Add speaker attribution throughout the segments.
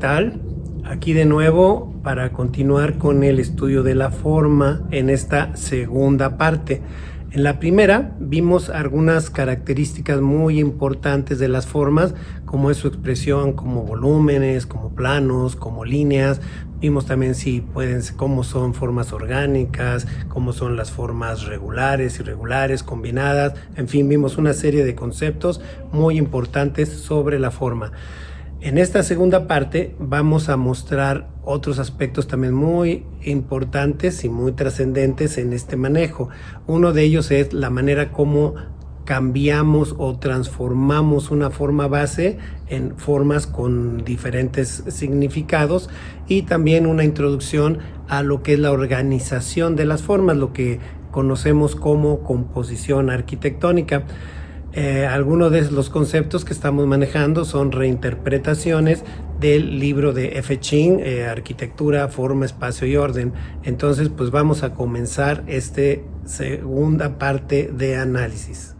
Speaker 1: tal? Aquí de nuevo para continuar con el estudio de la forma en esta segunda parte. En la primera vimos algunas características muy importantes de las formas, como es su expresión, como volúmenes, como planos, como líneas. Vimos también cómo son formas orgánicas, cómo son las formas regulares, irregulares, combinadas. En fin, vimos una serie de conceptos muy importantes sobre la forma. En esta segunda parte vamos a mostrar otros aspectos también muy importantes y muy trascendentes en este manejo. Uno de ellos es la manera como cambiamos o transformamos una forma base en formas con diferentes significados, y también una introducción a lo que es la organización de las formas, lo que conocemos como composición arquitectónica. Algunos de los conceptos que estamos manejando son reinterpretaciones del libro de F. Ching, Arquitectura, Forma, Espacio y Orden. Entonces, pues vamos a comenzar esta segunda parte de análisis.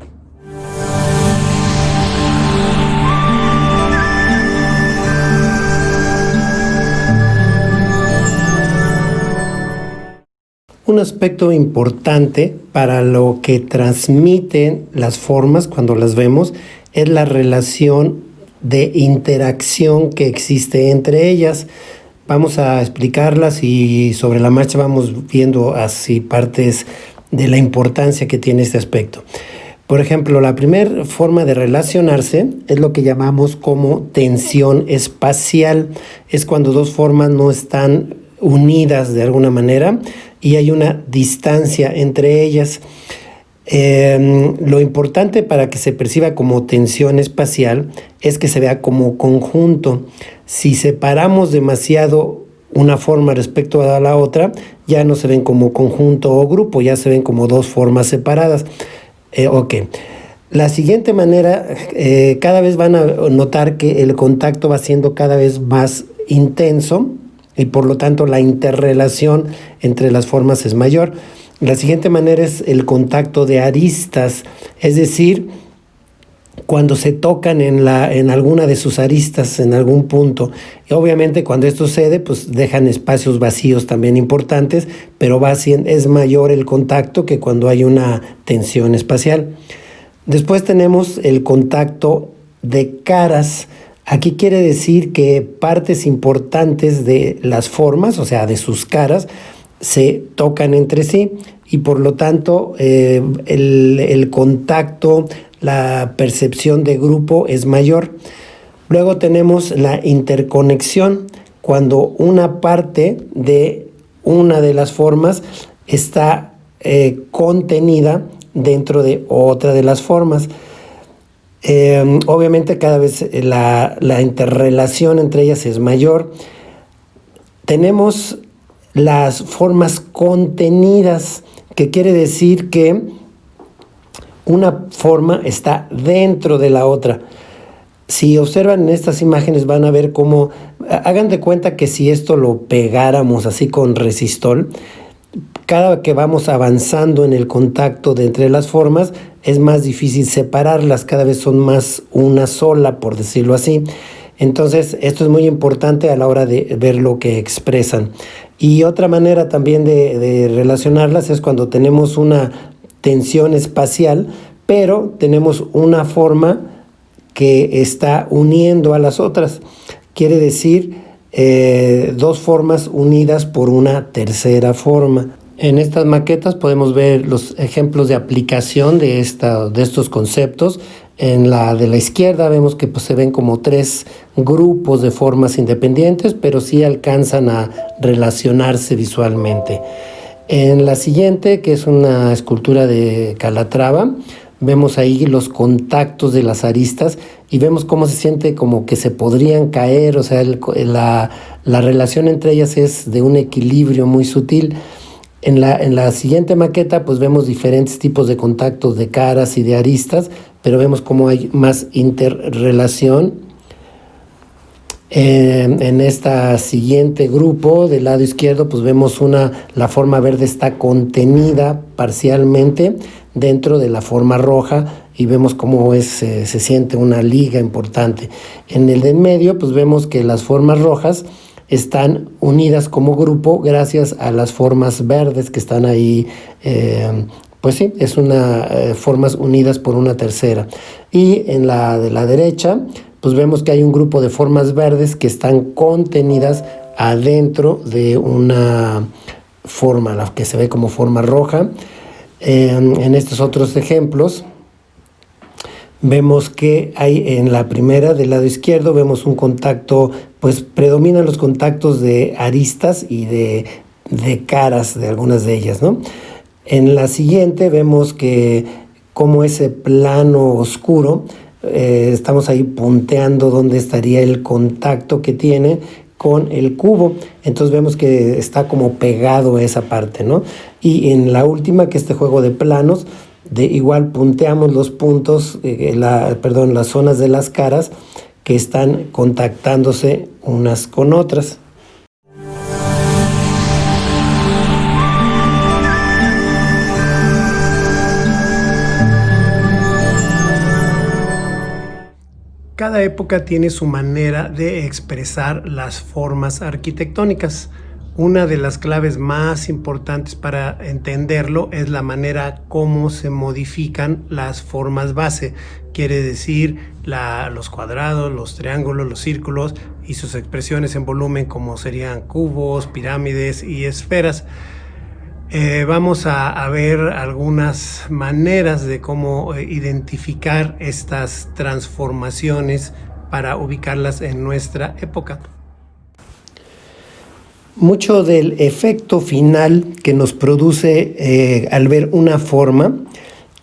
Speaker 1: Un aspecto importante para lo que transmiten las formas cuando las vemos es la relación de interacción que existe entre ellas. Vamos a explicarlas y sobre la marcha vamos viendo así partes de la importancia que tiene este aspecto. Por ejemplo, la primera forma de relacionarse es lo que llamamos como tensión espacial. Es cuando dos formas no están unidas de alguna manera y hay una distancia entre ellas. Lo importante para que se perciba como tensión espacial es que se vea como conjunto. Si separamos demasiado una forma respecto a la otra, ya no se ven como conjunto o grupo, ya se ven como dos formas separadas. La siguiente manera, cada vez van a notar que el contacto va siendo cada vez más intenso, y por lo tanto la interrelación entre las formas es mayor. La siguiente manera es el contacto de aristas, es decir, cuando se tocan en alguna de sus aristas en algún punto. Y obviamente cuando esto sucede, pues dejan espacios vacíos también importantes, pero es mayor el contacto que cuando hay una tensión espacial. Después tenemos el contacto de caras. Aquí quiere decir que partes importantes de las formas, o sea, de sus caras, se tocan entre sí y por lo tanto el contacto, la percepción de grupo es mayor. Luego tenemos la interconexión, cuando una parte de una de las formas está contenida dentro de otra de las formas. Obviamente cada vez la interrelación entre ellas es mayor. Tenemos las formas contenidas, que quiere decir que una forma está dentro de la otra. Si observan en estas imágenes van a ver cómo, hagan de cuenta que si esto lo pegáramos así con resistol, cada que vamos avanzando en el contacto de entre las formas es más difícil separarlas, cada vez son más una sola, por decirlo así. Entonces esto es muy importante a la hora de ver lo que expresan. Y otra manera también de relacionarlas es cuando tenemos una tensión espacial, pero tenemos una forma que está uniendo a las otras. Quiere decir dos formas unidas por una tercera forma. En estas maquetas podemos ver los ejemplos de aplicación de estos conceptos. En la de la izquierda vemos que se ven como tres grupos de formas independientes, pero sí alcanzan a relacionarse visualmente. En la siguiente, que es una escultura de Calatrava, vemos ahí los contactos de las aristas y vemos cómo se siente como que se podrían caer, o sea, la relación entre ellas es de un equilibrio muy sutil. En la siguiente maqueta pues vemos diferentes tipos de contactos de caras y de aristas, pero vemos cómo hay más interrelación. En este siguiente grupo del lado izquierdo pues vemos la forma verde está contenida parcialmente dentro de la forma roja y vemos cómo se siente una liga importante. En el de en medio, pues vemos que las formas rojas están unidas como grupo gracias a las formas verdes que están ahí. Pues sí, es formas unidas por una tercera. Y en la de la derecha, pues vemos que hay un grupo de formas verdes que están contenidas adentro de una forma, la que se ve como forma roja. En estos otros ejemplos, vemos que hay en la primera del lado izquierdo, vemos un contacto, pues predominan los contactos de aristas y de caras de algunas de ellas, ¿no? En la siguiente vemos que como ese plano oscuro, estamos ahí punteando dónde estaría el contacto que tiene con el cubo. Entonces vemos que está como pegado a esa parte, ¿no? Y en la última, que este juego de planos, igual punteamos los puntos, las zonas de las caras que están contactándose unas con otras. Cada época tiene su manera de expresar las formas arquitectónicas. Una de las claves más importantes para entenderlo es la manera como se modifican las formas base. Quiere decir los cuadrados, los triángulos, los círculos y sus expresiones en volumen, como serían cubos, pirámides y esferas. Vamos a ver algunas maneras de cómo identificar estas transformaciones para ubicarlas en nuestra época. Mucho del efecto final que nos produce al ver una forma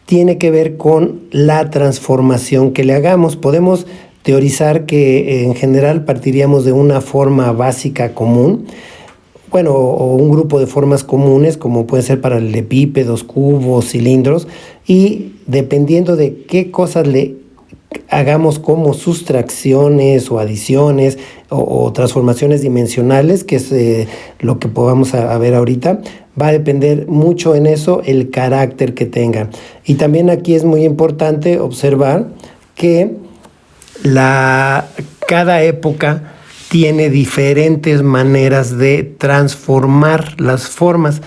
Speaker 1: tiene que ver con la transformación que le hagamos. Podemos teorizar que en general partiríamos de una forma básica común, o un grupo de formas comunes, como pueden ser paralelepípedos, cubos, cilindros, y dependiendo de qué cosas le hagamos como sustracciones o adiciones o transformaciones dimensionales, que es lo que podamos a ver ahorita, va a depender mucho en eso el carácter que tengan. Y también aquí es muy importante observar que cada época tiene diferentes maneras de transformar las formas,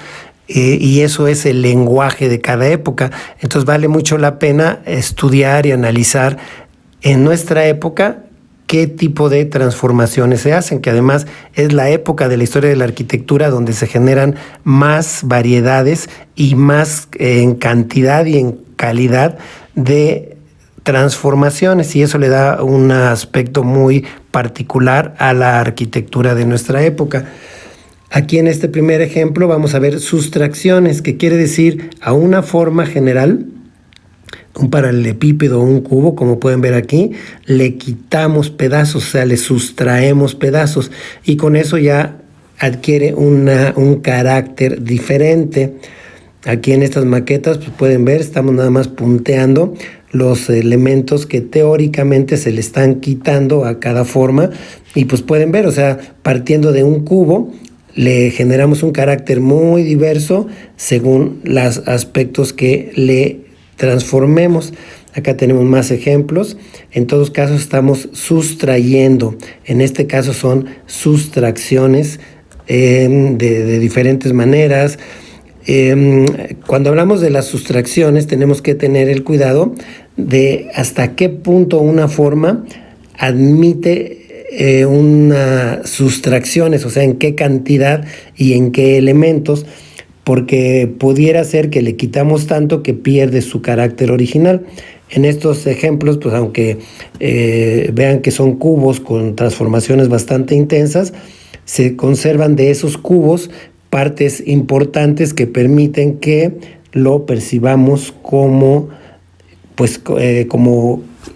Speaker 1: y eso es el lenguaje de cada época. Entonces vale mucho la pena estudiar y analizar en nuestra época qué tipo de transformaciones se hacen, que además es la época de la historia de la arquitectura donde se generan más variedades y más en cantidad y en calidad de transformaciones, y eso le da un aspecto muy particular a la arquitectura de nuestra época. Aquí en este primer ejemplo vamos a ver sustracciones, que quiere decir a una forma general, un paralelepípedo o un cubo, como pueden ver aquí, le quitamos pedazos, o sea, le sustraemos pedazos, y con eso ya adquiere un carácter diferente. Aquí en estas maquetas, pues pueden ver, estamos nada más punteando los elementos que teóricamente se le están quitando a cada forma, y pues pueden ver, o sea, partiendo de un cubo, le generamos un carácter muy diverso según los aspectos que le transformemos. Acá tenemos más ejemplos. En todos casos estamos sustrayendo. En este caso son sustracciones de diferentes maneras. Cuando hablamos de las sustracciones tenemos que tener el cuidado de hasta qué punto una forma admite unas sustracciones, o sea, en qué cantidad y en qué elementos, porque pudiera ser que le quitamos tanto que pierde su carácter original. En estos ejemplos, pues aunque vean que son cubos con transformaciones bastante intensas, se conservan de esos cubos partes importantes que permiten que lo percibamos como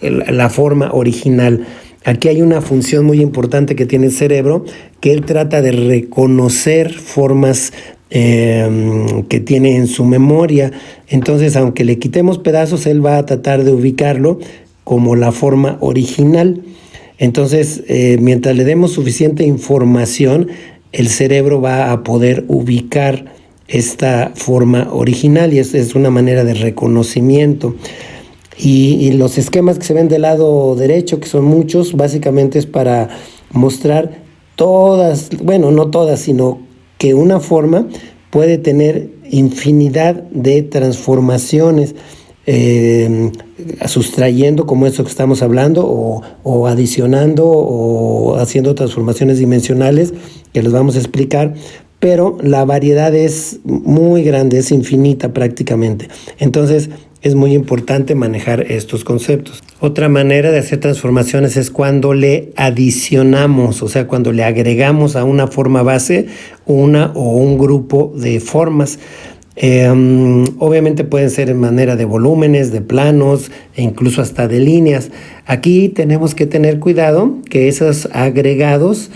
Speaker 1: la forma original. Aquí hay una función muy importante que tiene el cerebro, que él trata de reconocer formas que tiene en su memoria. Entonces, aunque le quitemos pedazos, él va a tratar de ubicarlo como la forma original. Entonces, mientras le demos suficiente información, el cerebro va a poder ubicar esta forma original, y es una manera de reconocimiento. Y los esquemas que se ven del lado derecho, que son muchos, básicamente es para mostrar todas, bueno, no todas, sino que una forma puede tener infinidad de transformaciones, sustrayendo, como eso que estamos hablando, o adicionando, o haciendo transformaciones dimensionales, que les vamos a explicar, pero la variedad es muy grande, es infinita prácticamente. Entonces, es muy importante manejar estos conceptos. Otra manera de hacer transformaciones es cuando le adicionamos, o sea, cuando le agregamos a una forma base una o un grupo de formas. Obviamente pueden ser en manera de volúmenes, de planos e incluso hasta de líneas. Aquí tenemos que tener cuidado que esos agregados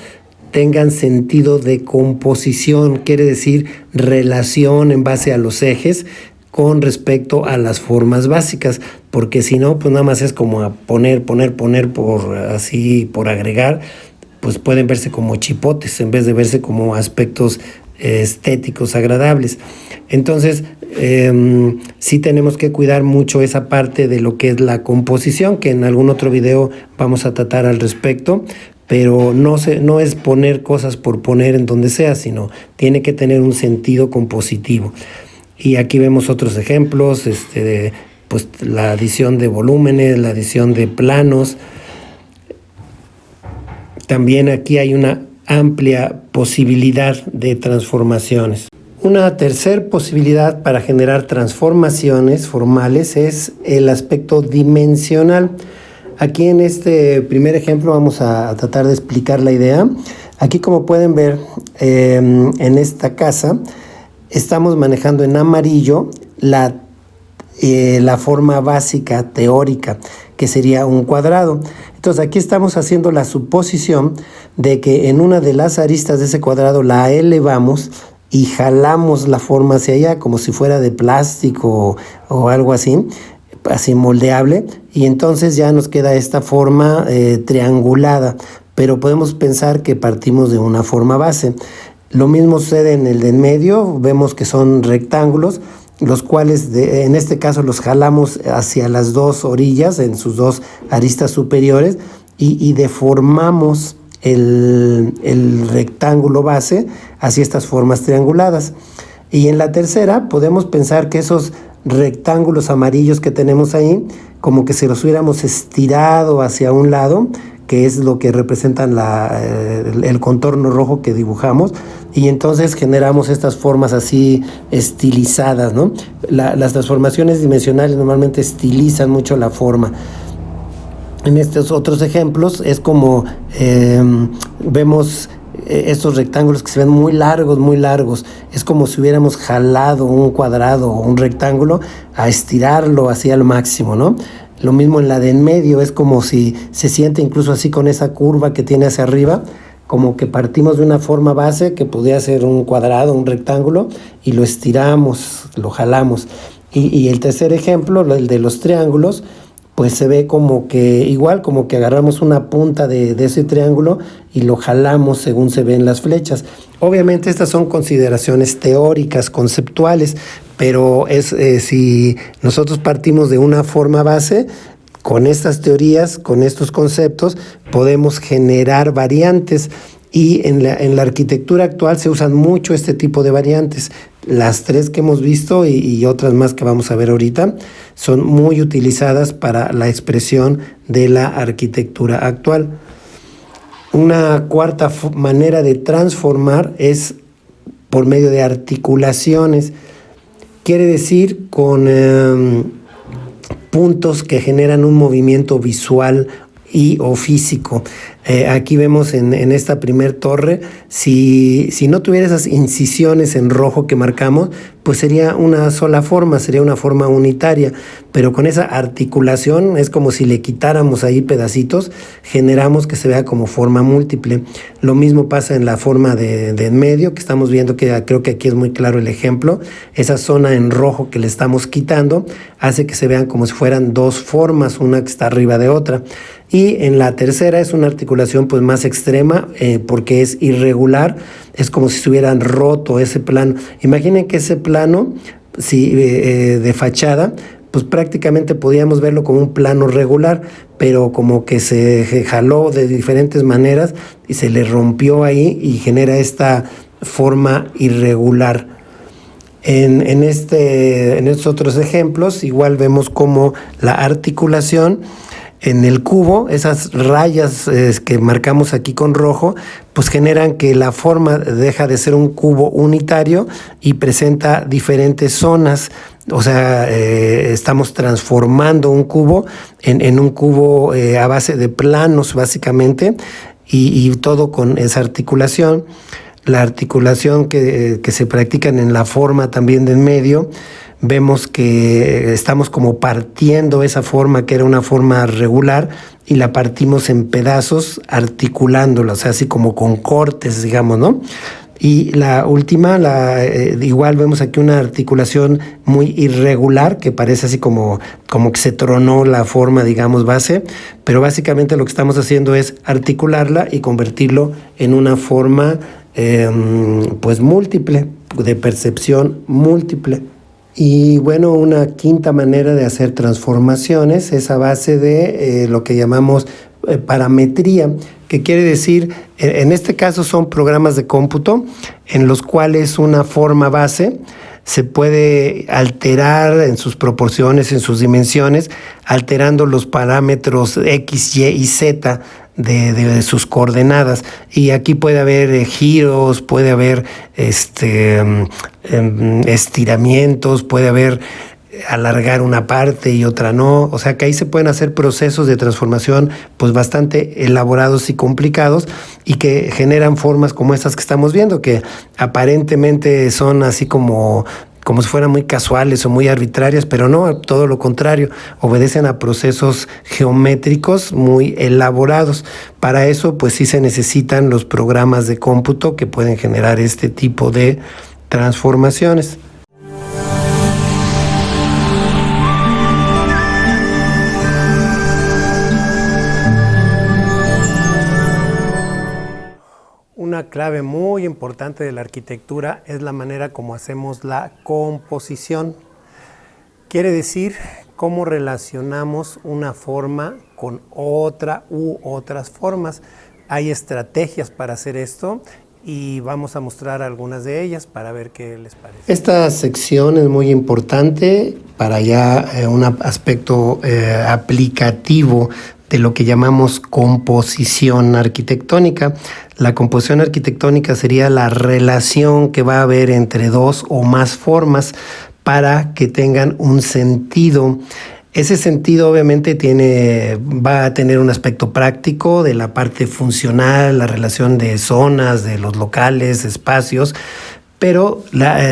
Speaker 1: tengan sentido de composición, quiere decir relación en base a los ejes con respecto a las formas básicas, porque si no, pues nada más es como a poner por agregar, pues pueden verse como chipotes en vez de verse como aspectos estéticos agradables. Entonces, sí tenemos que cuidar mucho esa parte de lo que es la composición, que en algún otro video vamos a tratar al respecto, pero no es poner cosas por poner en donde sea, sino tiene que tener un sentido compositivo. Y aquí vemos otros ejemplos, pues la adición de volúmenes, la adición de planos. También aquí hay una amplia posibilidad de transformaciones. Una tercera posibilidad para generar transformaciones formales es el aspecto dimensional. Aquí en este primer ejemplo vamos a tratar de explicar la idea. Aquí, como pueden ver, en esta casa estamos manejando en amarillo la forma básica teórica, que sería un cuadrado. Entonces aquí estamos haciendo la suposición de que en una de las aristas de ese cuadrado la elevamos y jalamos la forma hacia allá como si fuera de plástico o algo así moldeable, y entonces ya nos queda esta forma triangulada, pero podemos pensar que partimos de una forma base. Lo mismo sucede en el de en medio, vemos que son rectángulos, los cuales en este caso los jalamos hacia las dos orillas, en sus dos aristas superiores, y deformamos el rectángulo base hacia estas formas trianguladas. Y en la tercera podemos pensar que esos rectángulos amarillos que tenemos ahí, como que se los hubiéramos estirado hacia un lado, que es lo que representan el contorno rojo que dibujamos, y entonces generamos estas formas así estilizadas, ¿no? Las transformaciones dimensionales normalmente estilizan mucho la forma. En estos otros ejemplos es como vemos estos rectángulos que se ven muy largos, es como si hubiéramos jalado un cuadrado o un rectángulo a estirarlo hacia el máximo, ¿no? Lo mismo en la de en medio, es como si se siente incluso así con esa curva que tiene hacia arriba, como que partimos de una forma base que podría ser un cuadrado, un rectángulo, y lo estiramos, lo jalamos. Y el tercer ejemplo, el de los triángulos, pues se ve como que igual, como que agarramos una punta de ese triángulo y lo jalamos según se ven las flechas. Obviamente estas son consideraciones teóricas, conceptuales, pero si nosotros partimos de una forma base, con estas teorías, con estos conceptos, podemos generar variantes. Y en la arquitectura actual se usan mucho este tipo de variantes. Las tres que hemos visto y otras más que vamos a ver ahorita son muy utilizadas para la expresión de la arquitectura actual. Una cuarta manera de transformar es por medio de articulaciones. Quiere decir con puntos que generan un movimiento visual y o físico. Aquí vemos en esta primer torre, si no tuviera esas incisiones en rojo que marcamos, pues sería una sola forma, sería una forma unitaria, pero con esa articulación es como si le quitáramos ahí pedacitos, generamos que se vea como forma múltiple. Lo mismo pasa en la forma de en medio, que estamos viendo, que creo que aquí es muy claro el ejemplo. Esa zona en rojo que le estamos quitando hace que se vean como si fueran dos formas, una que está arriba de otra. Y en la tercera es una articulación pues más extrema, porque es irregular, es como si se hubieran roto ese plano. Imaginen que ese plano de fachada pues prácticamente podíamos verlo como un plano regular, pero como que se jaló de diferentes maneras y se le rompió ahí y genera esta forma irregular. En estos otros ejemplos igual vemos como la articulación en el cubo, esas rayas que marcamos aquí con rojo, pues generan que la forma deja de ser un cubo unitario y presenta diferentes zonas. O sea, estamos transformando un cubo en un cubo a base de planos, básicamente, y todo con esa articulación. La articulación que se practican en la forma también de en medio, vemos que estamos como partiendo esa forma que era una forma regular y la partimos en pedazos articulándola, o sea, así como con cortes, digamos, ¿no? Y la última, igual vemos aquí una articulación muy irregular que parece así como que se tronó la forma, digamos, base, pero básicamente lo que estamos haciendo es articularla y convertirlo en una forma pues múltiple, de percepción múltiple. Y bueno, una quinta manera de hacer transformaciones es a base de lo que llamamos parametría, que quiere decir, en este caso son programas de cómputo en los cuales una forma base se puede alterar en sus proporciones, en sus dimensiones, alterando los parámetros X, Y y Z de sus coordenadas. Y aquí puede haber giros, puede haber estiramientos, puede haber alargar una parte y otra no, o sea que ahí se pueden hacer procesos de transformación pues bastante elaborados y complicados y que generan formas como estas que estamos viendo, que aparentemente son así como si fueran muy casuales o muy arbitrarias, pero no, todo lo contrario, obedecen a procesos geométricos muy elaborados. Para eso pues sí se necesitan los programas de cómputo que pueden generar este tipo de transformaciones. Una clave muy importante de la arquitectura es la manera como hacemos la composición. Quiere decir cómo relacionamos una forma con otra u otras formas. Hay estrategias para hacer esto y vamos a mostrar algunas de ellas para ver qué les parece. Esta sección es muy importante para ya un aspecto aplicativo de lo que llamamos composición arquitectónica. La composición arquitectónica sería la relación que va a haber entre dos o más formas para que tengan un sentido. Ese sentido obviamente va a tener un aspecto práctico de la parte funcional, la relación de zonas, de los locales, espacios, pero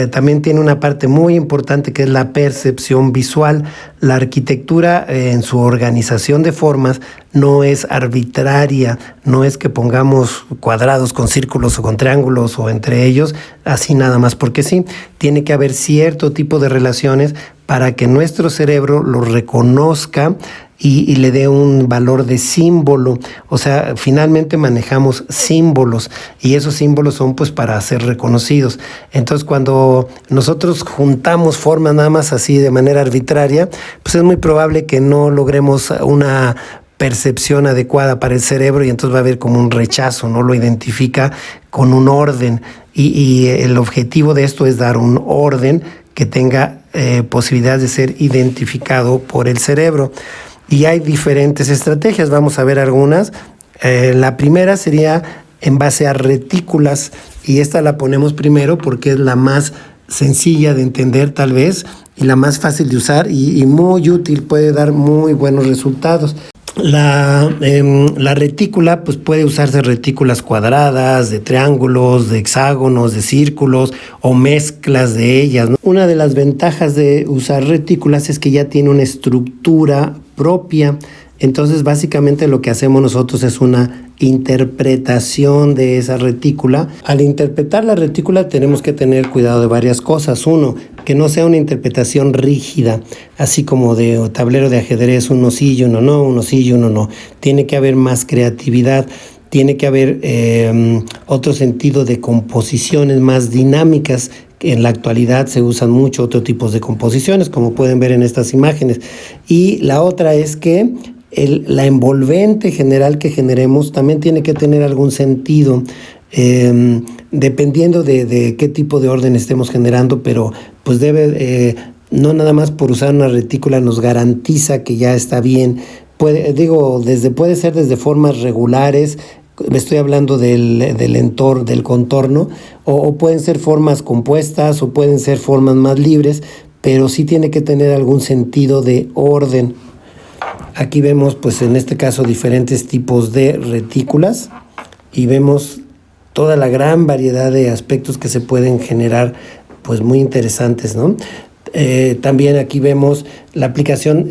Speaker 1: también tiene una parte muy importante que es la percepción visual. La arquitectura en su organización de formas no es arbitraria, no es que pongamos cuadrados con círculos o con triángulos o entre ellos, así nada más porque sí. Tiene que haber cierto tipo de relaciones para que nuestro cerebro lo reconozca y le dé un valor de símbolo. O sea, finalmente manejamos símbolos y esos símbolos son pues para ser reconocidos. Entonces, cuando nosotros juntamos formas nada más así de manera arbitraria, pues es muy probable que no logremos una percepción adecuada para el cerebro y entonces va a haber como un rechazo, no lo identifica con un orden. Y el objetivo de esto es dar un orden que tenga posibilidad de ser identificado por el cerebro. Y hay diferentes estrategias, vamos a ver algunas. La primera sería en base a retículas, y esta la ponemos primero porque es la más sencilla de entender tal vez, y la más fácil de usar y muy útil, puede dar muy buenos resultados. La retícula pues puede usarse retículas cuadradas, de triángulos, de hexágonos, de círculos o mezclas de ellas, ¿no? Una de las ventajas de usar retículas es que ya tiene una estructura propia. Entonces básicamente lo que hacemos nosotros es una interpretación de esa retícula. Al interpretar la retícula tenemos que tener cuidado de varias cosas. Uno, que no sea una interpretación rígida, así como de tablero de ajedrez, uno sí y uno no, uno sí y uno no. Tiene que haber más creatividad, tiene que haber otro sentido de composiciones más dinámicas En la actualidad se usan mucho otros tipos de composiciones, como pueden ver en estas imágenes. Y la otra es que la envolvente general que generemos también tiene que tener algún sentido, dependiendo de qué tipo de orden estemos generando, pero pues debe, no nada más por usar una retícula nos garantiza que ya está bien. Puede ser desde formas regulares, estoy hablando del entorno, del contorno, o pueden ser formas compuestas o pueden ser formas más libres, pero sí tiene que tener algún sentido de orden. Aquí vemos, pues en este caso, diferentes tipos de retículas y vemos toda la gran variedad de aspectos que se pueden generar, pues muy interesantes, ¿no? También aquí vemos la aplicación,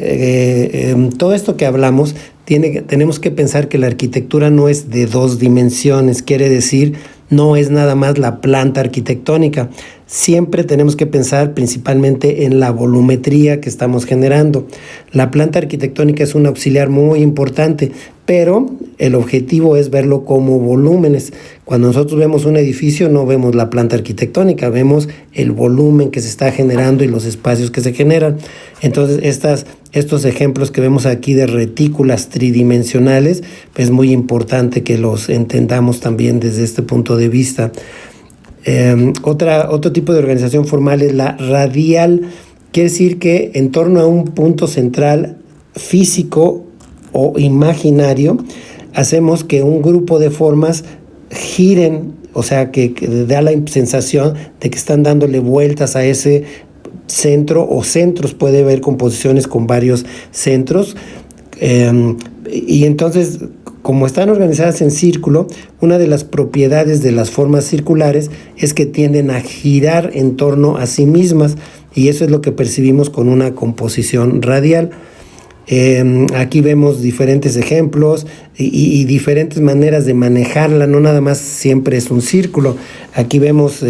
Speaker 1: todo esto que hablamos, tenemos que pensar que la arquitectura no es de dos dimensiones, quiere decir, no es nada más la planta arquitectónica. Siempre tenemos que pensar principalmente en la volumetría que estamos generando. La planta arquitectónica es un auxiliar muy importante, pero el objetivo es verlo como volúmenes. Cuando nosotros vemos un edificio no vemos la planta arquitectónica, vemos el volumen que se está generando y los espacios que se generan. Entonces estos ejemplos que vemos aquí de retículas tridimensionales, es muy importante que los entendamos también desde este punto de vista. Otro tipo de organización formal es la radial. Quiere decir que en torno a un punto central físico o imaginario hacemos que un grupo de formas giren, o sea que da la sensación de que están dándole vueltas a ese centro o centros. Puede haber composiciones con varios centros, y entonces, como están organizadas en círculo, una de las propiedades de las formas circulares es que tienden a girar en torno a sí mismas, y eso es lo que percibimos con una composición radial. Aquí vemos diferentes ejemplos y diferentes maneras de manejarla, no nada más siempre es un círculo. Aquí vemos,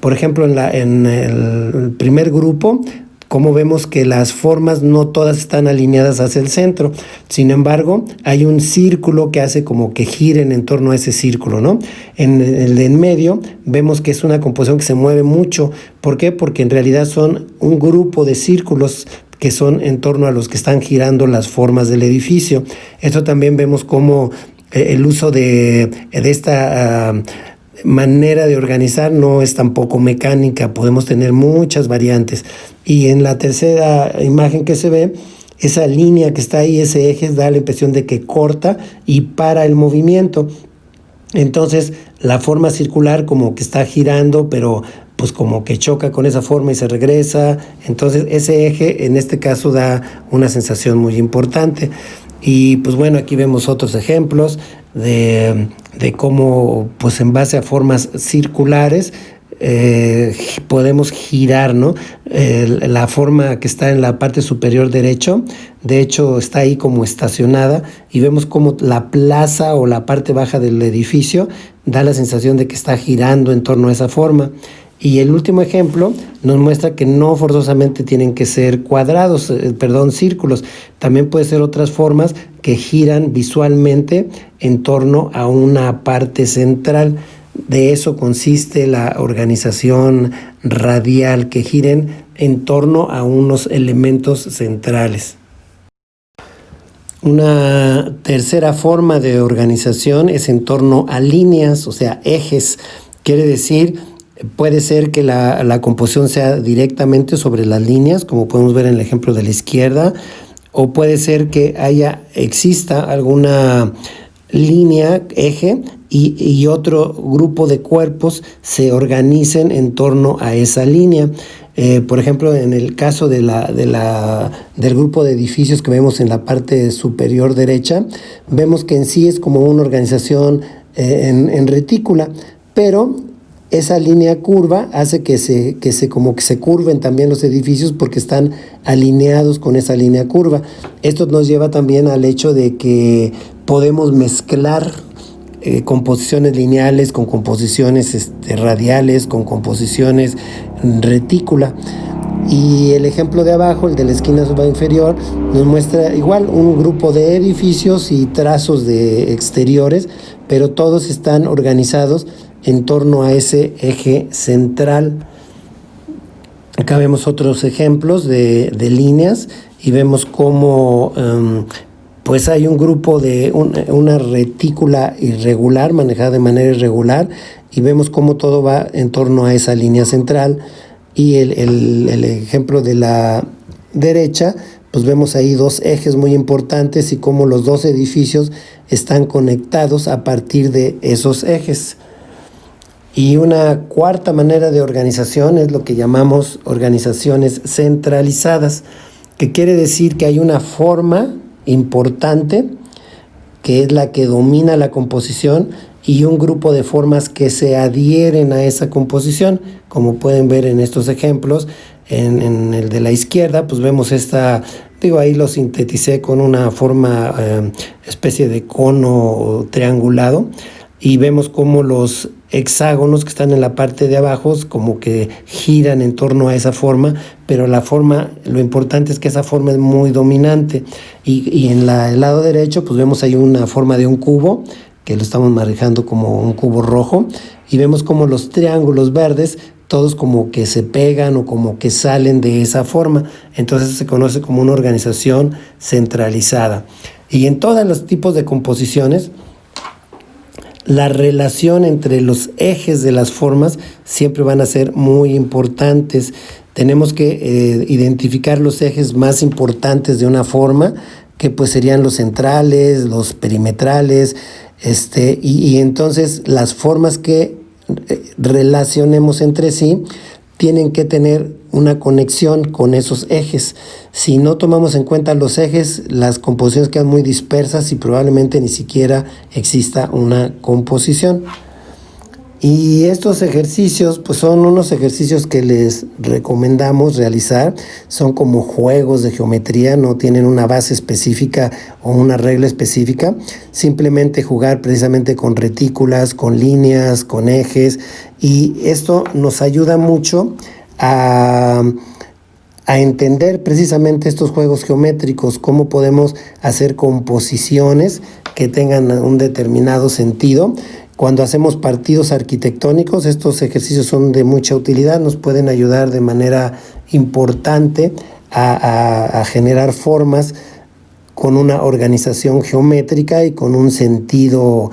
Speaker 1: por ejemplo, en el primer grupo, cómo vemos que las formas no todas están alineadas hacia el centro. Sin embargo, hay un círculo que hace como que giren en torno a ese círculo, ¿no? En el de en medio vemos que es una composición que se mueve mucho. ¿Por qué? Porque en realidad son un grupo de círculos que son en torno a los que están girando las formas del edificio. Esto también vemos como el uso de esta manera de organizar no es tampoco mecánica, podemos tener muchas variantes. Y en la tercera imagen que se ve, esa línea que está ahí, ese eje, da la impresión de que corta y para el movimiento. Entonces la forma circular como que está girando, pero pues como que choca con esa forma y se regresa. Entonces ese eje en este caso da una sensación muy importante. Y pues bueno, aquí vemos otros ejemplos de cómo pues en base a formas circulares podemos girar, ¿no? La forma que está en la parte superior derecho, de hecho está ahí como estacionada, y vemos como la plaza o la parte baja del edificio da la sensación de que está girando en torno a esa forma. Y el último ejemplo nos muestra que no forzosamente tienen que ser cuadrados, círculos. También puede ser otras formas que giran visualmente en torno a una parte central. De eso consiste la organización radial, que giren en torno a unos elementos centrales. Una tercera forma de organización es en torno a líneas, o sea, ejes. Quiere decir, puede ser que la composición sea directamente sobre las líneas, como podemos ver en el ejemplo de la izquierda, o puede ser que exista alguna línea, eje, y otro grupo de cuerpos se organicen en torno a esa línea. Por ejemplo, en el caso del grupo de edificios que vemos en la parte superior derecha, vemos que en sí es como una organización en retícula, pero esa línea curva hace que se curven también los edificios porque están alineados con esa línea curva. Esto nos lleva también al hecho de que podemos mezclar composiciones lineales con composiciones radiales, con composiciones retícula. Y el ejemplo de abajo, el de la esquina inferior, nos muestra igual un grupo de edificios y trazos de exteriores, pero todos están organizados en torno a ese eje central. Acá vemos otros ejemplos de líneas y vemos cómo pues hay un grupo de una retícula irregular, manejada de manera irregular, y vemos cómo todo va en torno a esa línea central. Y el ejemplo de la derecha, pues vemos ahí dos ejes muy importantes y cómo los dos edificios están conectados a partir de esos ejes. Y una cuarta manera de organización es lo que llamamos organizaciones centralizadas, que quiere decir que hay una forma importante que es la que domina la composición y un grupo de formas que se adhieren a esa composición, como pueden ver en estos ejemplos. En el de la izquierda, pues vemos ahí lo sinteticé con una forma, especie de cono triangulado, y vemos cómo los hexágonos que están en la parte de abajo como que giran en torno a esa forma, pero la forma, lo importante es que esa forma es muy dominante. Y en el lado derecho, pues vemos ahí una forma de un cubo, que lo estamos manejando como un cubo rojo, y vemos como los triángulos verdes todos como que se pegan o como que salen de esa forma. Entonces se conoce como una organización centralizada. Y en todos los tipos de composiciones, la relación entre los ejes de las formas siempre van a ser muy importantes. Tenemos que identificar los ejes más importantes de una forma, que pues serían los centrales, los perimetrales, y entonces las formas que relacionemos entre sí tienen que tener una conexión con esos ejes. Si no tomamos en cuenta los ejes, las composiciones quedan muy dispersas y probablemente ni siquiera exista una composición. Y estos ejercicios, pues son unos ejercicios que les recomendamos realizar. Son como juegos de geometría, no tienen una base específica o una regla específica. Simplemente jugar precisamente con retículas, con líneas, con ejes. Y esto nos ayuda mucho a entender precisamente estos juegos geométricos, cómo podemos hacer composiciones que tengan un determinado sentido. Cuando hacemos partidos arquitectónicos, estos ejercicios son de mucha utilidad, nos pueden ayudar de manera importante a generar formas con una organización geométrica y con un sentido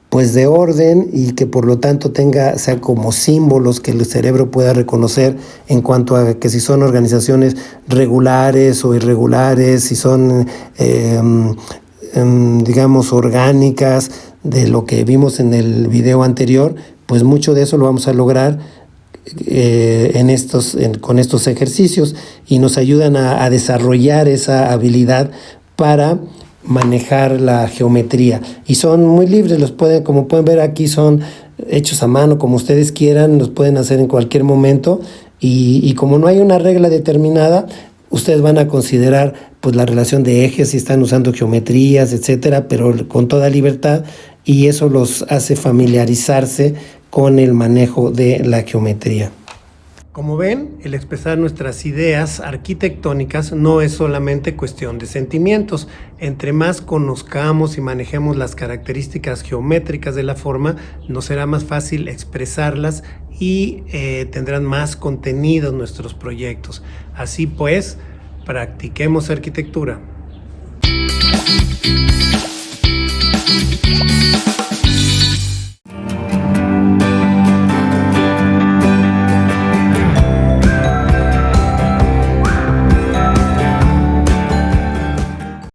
Speaker 1: pues de orden, y que por lo tanto sea como símbolos que el cerebro pueda reconocer en cuanto a que si son organizaciones regulares o irregulares, si son digamos orgánicas, de lo que vimos en el video anterior. Pues mucho de eso lo vamos a lograr con estos ejercicios, y nos ayudan a desarrollar esa habilidad para manejar la geometría. Y son muy libres, como pueden ver aquí, son hechos a mano, como ustedes quieran, los pueden hacer en cualquier momento, y como no hay una regla determinada, ustedes van a considerar pues la relación de ejes, si están usando geometrías, etcétera, pero con toda libertad, y eso los hace familiarizarse con el manejo de la geometría. Como ven, el expresar nuestras ideas arquitectónicas no es solamente cuestión de sentimientos. Entre más conozcamos y manejemos las características geométricas de la forma, nos será más fácil expresarlas y tendrán más contenido en nuestros proyectos. Así pues, practiquemos arquitectura.